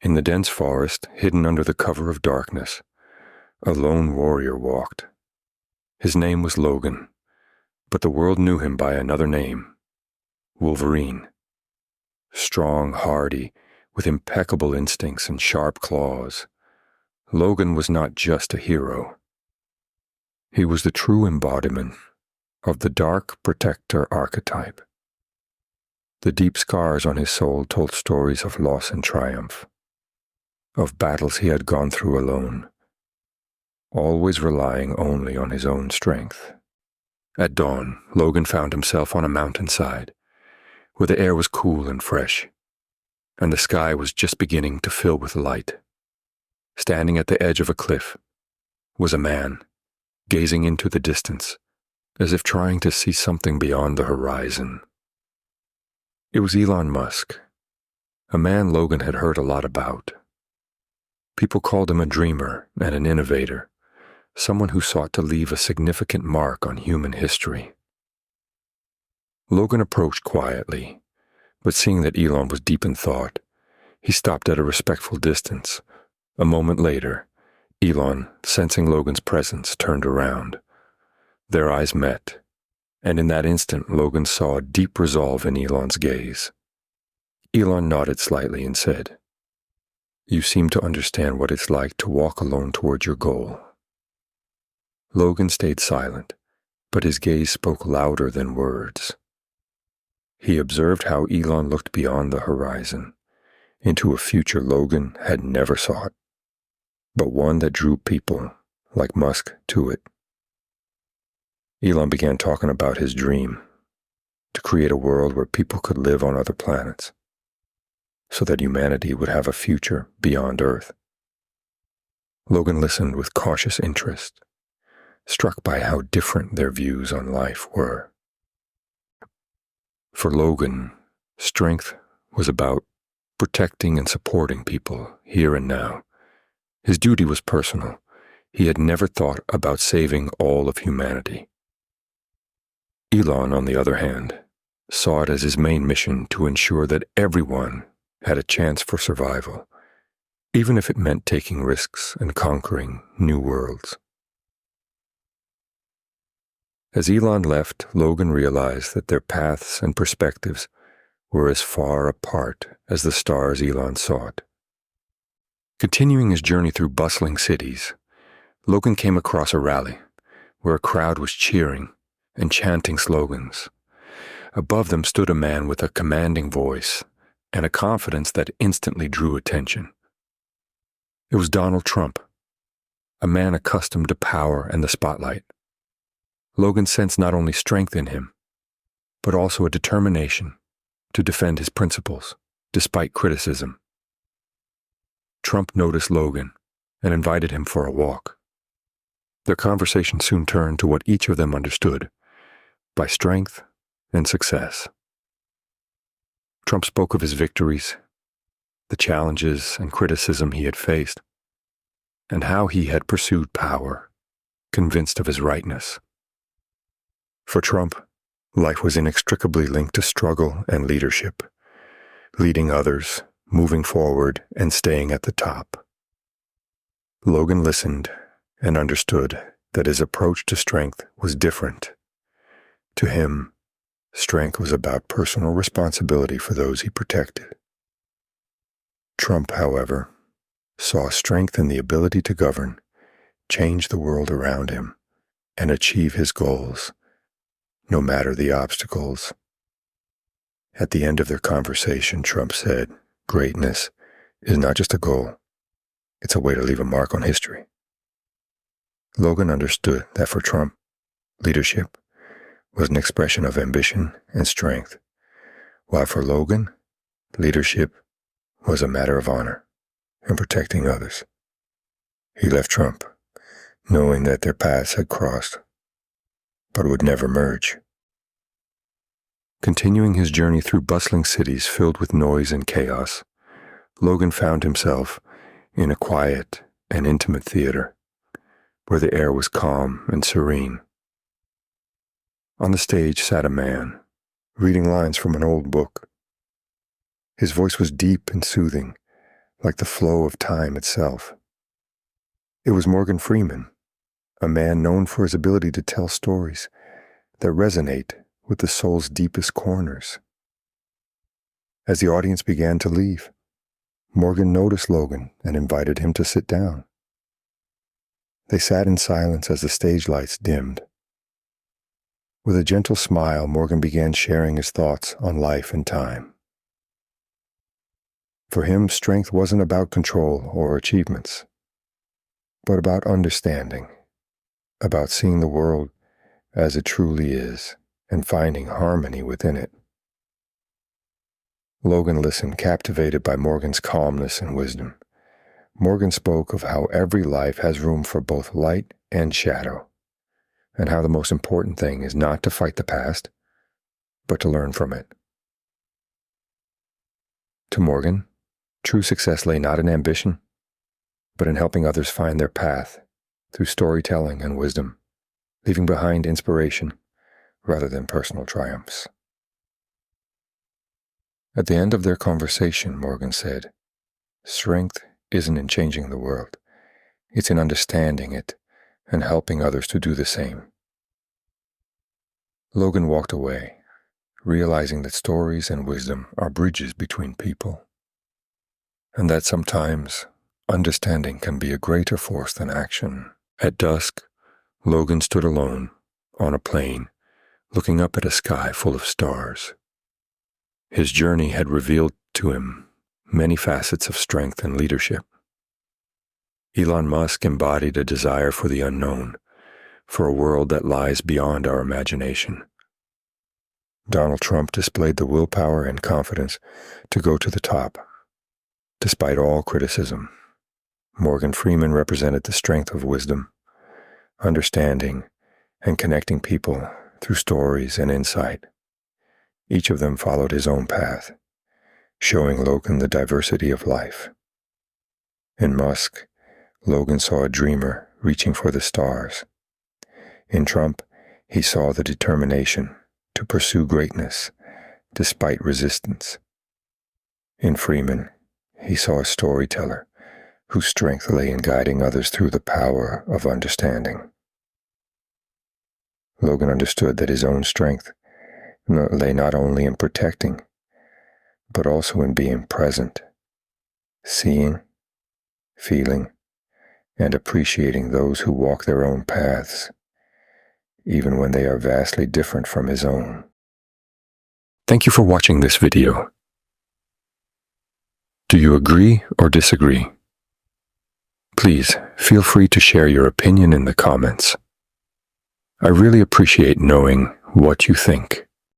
In the dense forest, hidden under the cover of darkness, a lone warrior walked. His name was Logan, but the world knew him by another name, Wolverine. Strong, hardy, with impeccable instincts and sharp claws, Logan was not just a hero. He was the true embodiment of the dark protector archetype. The deep scars on his soul told stories of loss and triumph, of battles he had gone through alone, always relying only on his own strength. At dawn, Logan found himself on a mountainside, where the air was cool and fresh, and the sky was just beginning to fill with light. Standing at the edge of a cliff was a man, gazing into the distance, as if trying to see something beyond the horizon. It was Elon Musk, a man Logan had heard a lot about. People called him a dreamer and an innovator, someone who sought to leave a significant mark on human history. Logan approached quietly, but seeing that Elon was deep in thought, he stopped at a respectful distance. A moment later, Elon, sensing Logan's presence, turned around. Their eyes met, and in that instant Logan saw a deep resolve in Elon's gaze. Elon nodded slightly and said, "You seem to understand what it's like to walk alone towards your goal." Logan stayed silent, but his gaze spoke louder than words. He observed how Elon looked beyond the horizon, into a future Logan had never sought, but one that drew people like Musk to it. Elon began talking about his dream, to create a world where people could live on other planets, so that humanity would have a future beyond Earth. Logan listened with cautious interest, struck by how different their views on life were. For Logan, strength was about protecting and supporting people here and now. His duty was personal. He had never thought about saving all of humanity. Elon, on the other hand, saw it as his main mission to ensure that everyone had a chance for survival, even if it meant taking risks and conquering new worlds. As Elon left, Logan realized that their paths and perspectives were as far apart as the stars Elon sought. Continuing his journey through bustling cities, Logan came across a rally where a crowd was cheering and chanting slogans. Above them stood a man with a commanding voice and a confidence that instantly drew attention. It was Donald Trump, a man accustomed to power and the spotlight. Logan sensed not only strength in him, but also a determination to defend his principles despite criticism. Trump noticed Logan and invited him for a walk. Their conversation soon turned to what each of them understood by strength and success. Trump spoke of his victories, the challenges and criticism he had faced, and how he had pursued power, convinced of his rightness. For Trump, life was inextricably linked to struggle and leadership, leading others, moving forward, and staying at the top. Logan listened and understood that his approach to strength was different. To him, strength was about personal responsibility for those he protected. Trump, however, saw strength in the ability to govern, change the world around him, and achieve his goals, no matter the obstacles. At the end of their conversation, Trump said, "Greatness is not just a goal, it's a way to leave a mark on history." Logan understood that for Trump, leadership was an expression of ambition and strength, while for Logan, leadership was a matter of honor and protecting others. He left Trump, knowing that their paths had crossed, but would never merge. Continuing his journey through bustling cities filled with noise and chaos, Logan found himself in a quiet and intimate theater, where the air was calm and serene. On the stage sat a man, reading lines from an old book. His voice was deep and soothing, like the flow of time itself. It was Morgan Freeman, a man known for his ability to tell stories that resonate with the soul's deepest corners. As the audience began to leave, Morgan noticed Logan and invited him to sit down. They sat in silence as the stage lights dimmed. With a gentle smile, Morgan began sharing his thoughts on life and time. For him, strength wasn't about control or achievements, but about understanding, about seeing the world as it truly is and finding harmony within it. Logan listened, captivated by Morgan's calmness and wisdom. Morgan spoke of how every life has room for both light and shadow, and how the most important thing is not to fight the past, but to learn from it. To Morgan, true success lay not in ambition, but in helping others find their path through storytelling and wisdom, leaving behind inspiration rather than personal triumphs. At the end of their conversation, Morgan said, "Strength isn't in changing the world. It's in understanding it and helping others to do the same." Logan walked away, realizing that stories and wisdom are bridges between people, and that sometimes understanding can be a greater force than action. At dusk, Logan stood alone on a plain, looking up at a sky full of stars. His journey had revealed to him many facets of strength and leadership. Elon Musk embodied a desire for the unknown, for a world that lies beyond our imagination. Donald Trump displayed the willpower and confidence to go to the top, despite all criticism. Morgan Freeman represented the strength of wisdom, understanding, and connecting people through stories and insight. Each of them followed his own path, showing Logan the diversity of life. In Musk, Logan saw a dreamer reaching for the stars. In Trump, he saw the determination to pursue greatness despite resistance. In Freeman, he saw a storyteller whose strength lay in guiding others through the power of understanding. Logan understood that his own strength lay not only in protecting, but also in being present, seeing, feeling, and appreciating those who walk their own paths, even when they are vastly different from his own. Thank you for watching this video. Do you agree or disagree? Please feel free to share your opinion in the comments. I really appreciate knowing what you think.